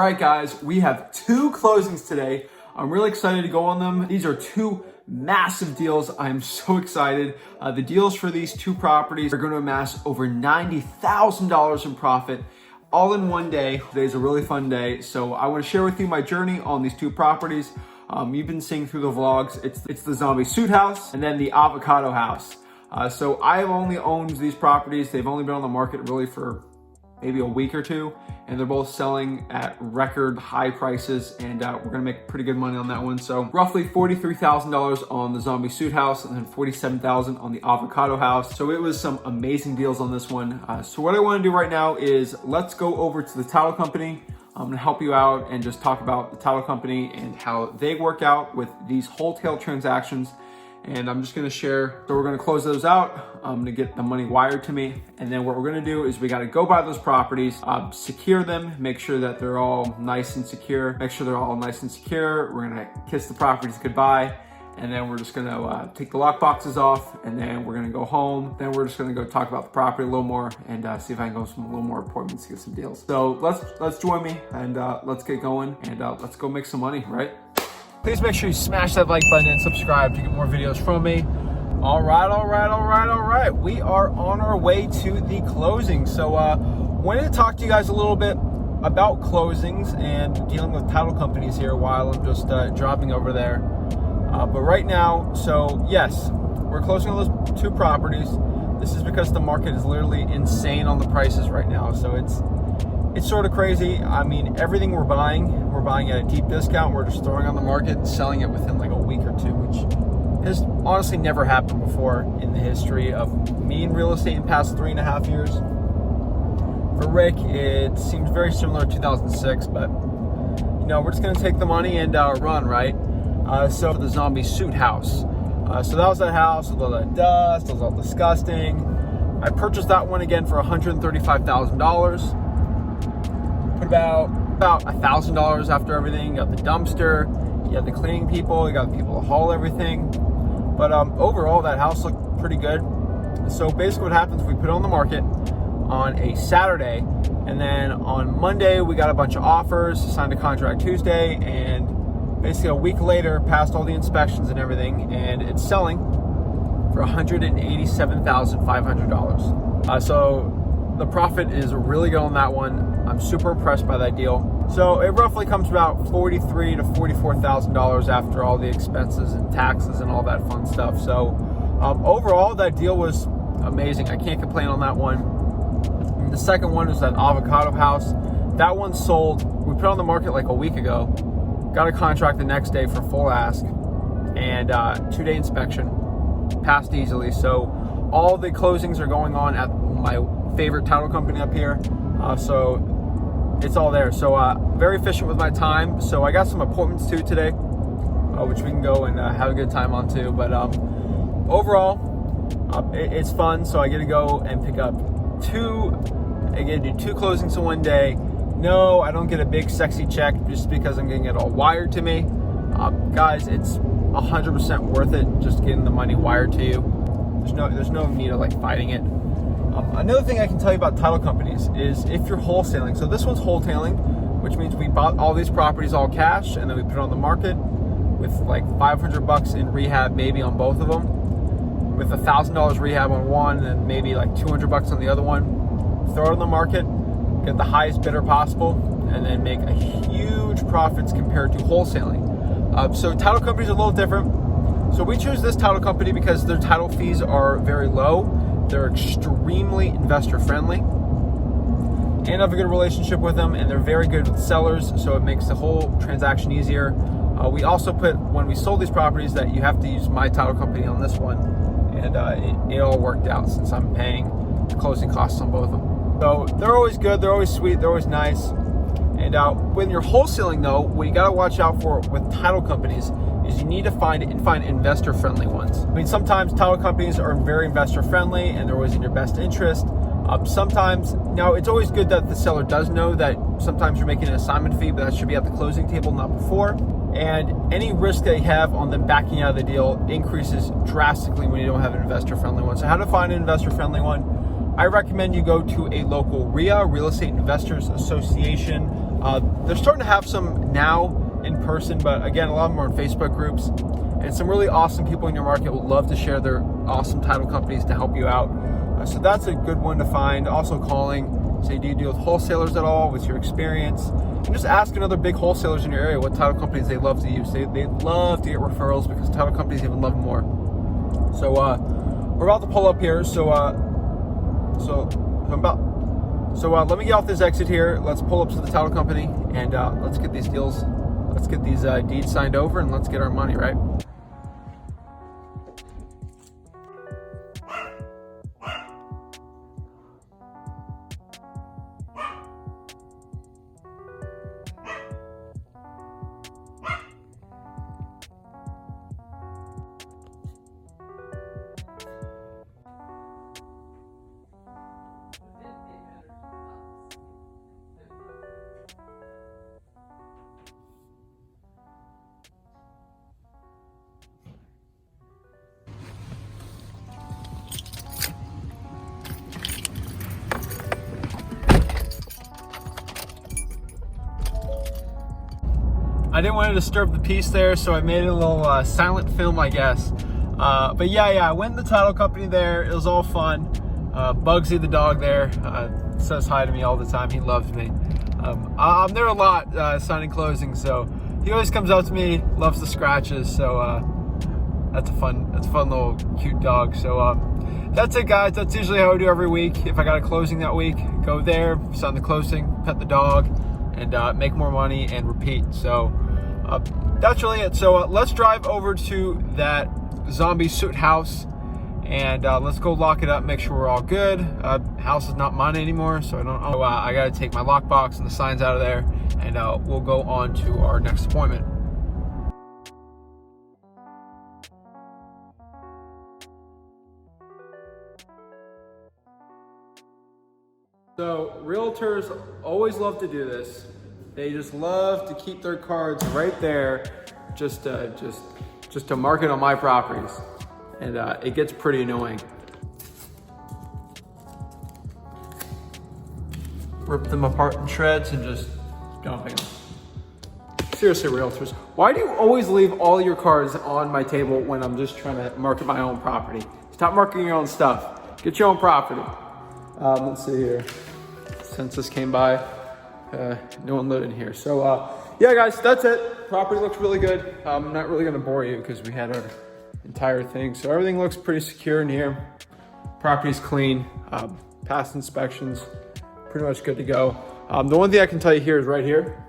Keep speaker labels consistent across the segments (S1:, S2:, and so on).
S1: right, guys, we have 2 closings today. I'm really excited to go on them. These are 2 massive deals. I'm so excited. The deals for these 2 properties are going to amass over $90,000 in profit all in one day. Today's a really fun day, so I want to share with you my journey on these 2 properties. You've been seeing through the vlogs. It's the zombie suit house and then the avocado house. So I've only owned these properties. They've only been on the market really for maybe a week or 2, and they're both selling at record high prices, and we're gonna make pretty good money on that one. So roughly $43,000 on the zombie suit house and then $47,000 on the avocado house. So it was some amazing deals on this one. So what I wanna do right now is let's go over to the title company. I'm gonna help you out and just talk about the title company and how they work out with these wholesale transactions. And I'm just gonna share, so we're gonna close those out. I'm gonna get the money wired to me. And then what we're gonna do is we gotta go buy those properties, secure them, make sure that they're all nice and secure. Make sure they're all nice and secure. We're gonna kiss the properties goodbye. And then we're just gonna take the lock boxes off, and then we're gonna go home. Then we're just gonna go talk about the property a little more and see if I can go some little more appointments to get some deals. So let's join me and let's get going and let's go make some money, right? Please make sure you smash that like button and subscribe to get more videos from me. All right. We are on our way to the closing. So wanted to talk to you guys a little bit about closings and dealing with title companies here while I'm just driving over there. But right now, so yes, we're closing on those 2 properties. This is because the market is literally insane on the prices right now. So it's sort of crazy. I mean, everything we're buying at a deep discount. We're just throwing on the market and selling it within like a week or 2, which has honestly never happened before in the history of me in real estate in the past 3.5 years. For Rick, it seems very similar to 2006, but you know, we're just gonna take the money and run, right? So the zombie suit house. So that was that house with all that dust. It was all disgusting. I purchased that one again for $135,000. Put about $1,000 after everything. You got the dumpster, you have the cleaning people, you got the people to haul everything. But overall, that house looked pretty good. So basically what happens, we put it on the market on a Saturday, and then on Monday we got a bunch of offers, signed a contract Tuesday, and basically a week later passed all the inspections and everything, and it's selling for $187,500. So the profit is really good on that one. I'm super impressed by that deal. So it roughly comes about $43,000 to $44,000 after all the expenses and taxes and all that fun stuff. So overall, that deal was amazing. I can't complain on that one. And the second one is that avocado house. That one sold. We put it on the market like a week ago. Got a contract the next day for full ask and 2-day inspection. Passed easily. So all the closings are going on at my favorite title company up here. So it's all there. So very efficient with my time. So I got some appointments too today, which we can go and have a good time on too. But overall, it's fun. So I get to go and pick up 2. I get to do 2 closings in one day. No, I don't get a big sexy check just because I'm getting it all wired to me. Guys, it's 100% worth it just getting the money wired to you. There's no need of like fighting it. Another thing I can tell you about title companies is if you're wholesaling. So this one's wholesaling, which means we bought all these properties all cash, and then we put it on the market with like $500 in rehab maybe on both of them, with $1,000 rehab on one, and then maybe like $200 on the other one. Throw it on the market, get the highest bidder possible, and then make a huge profits compared to wholesaling. So title companies are a little different. So we choose this title company because their title fees are very low. They're extremely investor friendly, and I have a good relationship with them, and they're very good with sellers, so it makes the whole transaction easier. We also put, when we sold these properties, that you have to use my title company on this one, and it all worked out since I'm paying the closing costs on both of them. So they're always good, they're always sweet, they're always nice. And when you're wholesaling though, what you gotta watch out for with title companies is you need to find investor-friendly ones. I mean, sometimes title companies are very investor-friendly and they're always in your best interest. Sometimes, now it's always good that the seller does know that sometimes you're making an assignment fee, but that should be at the closing table, not before. And any risk that you have on them backing out of the deal increases drastically when you don't have an investor-friendly one. So how to find an investor-friendly one? I recommend you go to a local RIA, Real Estate Investors Association. They're starting to have some now in person, but again, a lot of them are in Facebook groups. And some really awesome people in your market would love to share their awesome title companies to help you out. So that's a good one to find. Also calling, say, do you deal with wholesalers at all? What's your experience? And just asking other big wholesalers in your area what title companies they love to use. They love to get referrals because title companies even love them more. So we're about to pull up here. So let me get off this exit here. Let's pull up to the title company and let's get these deals. Let's get these deeds signed over and let's get our money, right? I didn't want to disturb the peace there, so I made it a little silent film, I guess. But yeah, I went to the title company there. It was all fun. Bugsy the dog there says hi to me all the time. He loves me. I'm there a lot signing closings, so he always comes up to me, loves the scratches. So that's a fun little cute dog. So that's it, guys. That's usually how I do every week. If I got a closing that week, go there, sign the closing, pet the dog, and make more money and repeat. So that's really it. So let's drive over to that zombie suit house and let's go lock it up, make sure we're all good. House is not mine anymore, so I don't know. I gotta take my lockbox and the signs out of there, and we'll go on to our next appointment. So realtors always love to do this. They just love to keep their cards right there, just to market on my properties, and it gets pretty annoying. Rip them apart in shreds and just dumping them. Seriously, realtors, why do you always leave all your cards on my table when I'm just trying to market my own property? Stop marketing your own stuff. Get your own property. Let's see here. Census came by. No one lived in here. So yeah, guys, that's it. Property looks really good. I'm not really gonna bore you because we had our entire thing. So everything looks pretty secure in here. Property's clean. Past inspections, pretty much good to go. The one thing I can tell you here is right here.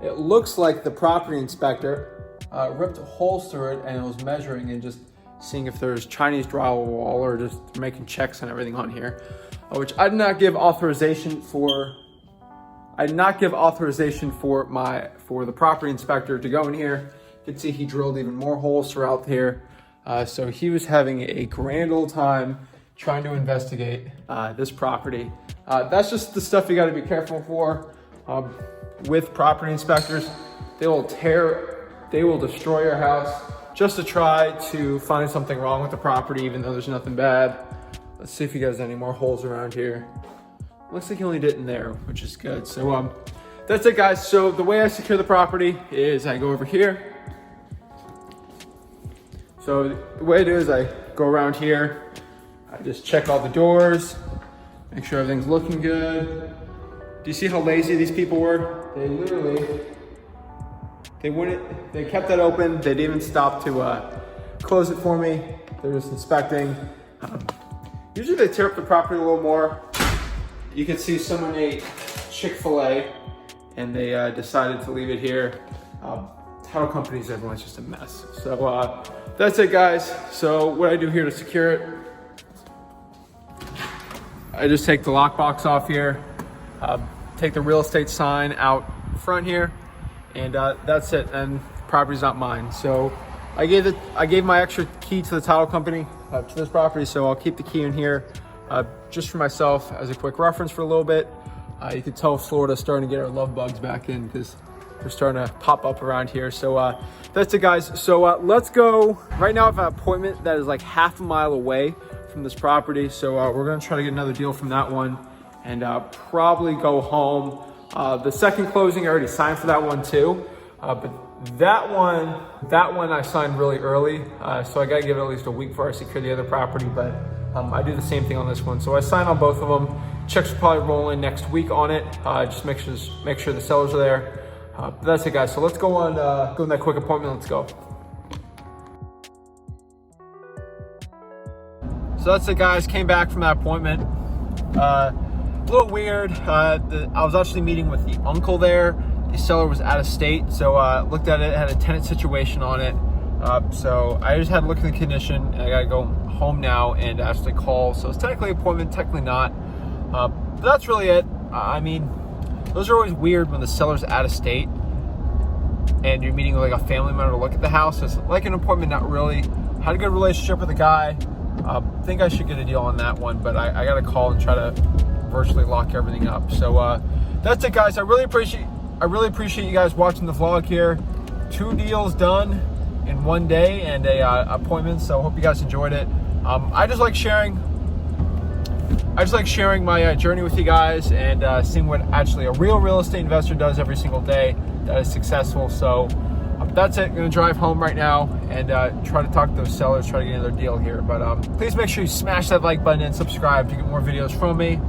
S1: It looks like the property inspector ripped holes through it and it was measuring and just seeing if there's Chinese drywall or just making checks on everything on here, which I did not give authorization for. I did not give authorization for the property inspector to go in here. You can see he drilled even more holes throughout here. So he was having a grand old time trying to investigate this property. That's just the stuff you got to be careful for with property inspectors. They will destroy your house just to try to find something wrong with the property, even though there's nothing bad. Let's see if he has any more holes around here. Looks like he only did it in there, which is good. So that's it, guys. So the way I secure the property is I go over here. So the way I do is I go around here. I just check all the doors, make sure everything's looking good. Do you see how lazy these people were? They literally, they kept that open. They didn't even stop to close it for me. They're just inspecting. Usually they tear up the property a little more. You can see someone ate Chick-fil-A and they decided to leave it here. Title companies, everyone's just a mess. So that's it, guys. So what I do here to secure it, I just take the lockbox off here, take the real estate sign out front here, and that's it. And the property's not mine. So I gave my extra key to the title company to this property, so I'll keep the key in here just for myself as a quick reference for a little bit. You can tell Florida's starting to get our love bugs back in because they're starting to pop up around here. So that's it, guys. So let's go. Right now I have an appointment that is like half a mile away from this property. So we're gonna try to get another deal from that one and probably go home, The second closing, I already signed for that one too. But that one I signed really early. So I gotta give it at least a week before I secure the other property, but I do the same thing on this one. So I signed on both of them. Checks will probably roll in next week on it. Just make sure the sellers are there. But that's it, guys. So let's go on that quick appointment. Let's go. So that's it, guys. Came back from that appointment. A little weird. I was actually meeting with the uncle there. The seller was out of state, so looked at it, had a tenant situation on it. So I just had to look at the condition, and I gotta go home now and actually call. So it's technically an appointment, technically not. But that's really it. I mean, those are always weird when the seller's out of state and you're meeting with like a family member to look at the house. It's like an appointment, not really. Had a good relationship with the guy. Think I should get a deal on that one, but I gotta call and try to virtually lock everything up. So that's it, guys. I really appreciate you guys watching the vlog here. 2 deals done in one day and a appointment. So I hope you guys enjoyed it. I just like sharing my journey with you guys and seeing what actually a real estate investor does every single day that is successful. So that's it. I'm gonna drive home right now and try to talk to those sellers, try to get another deal here. But please make sure you smash that like button and subscribe to get more videos from me.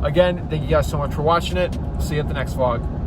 S1: Again, thank you guys so much for watching it. See you at the next vlog.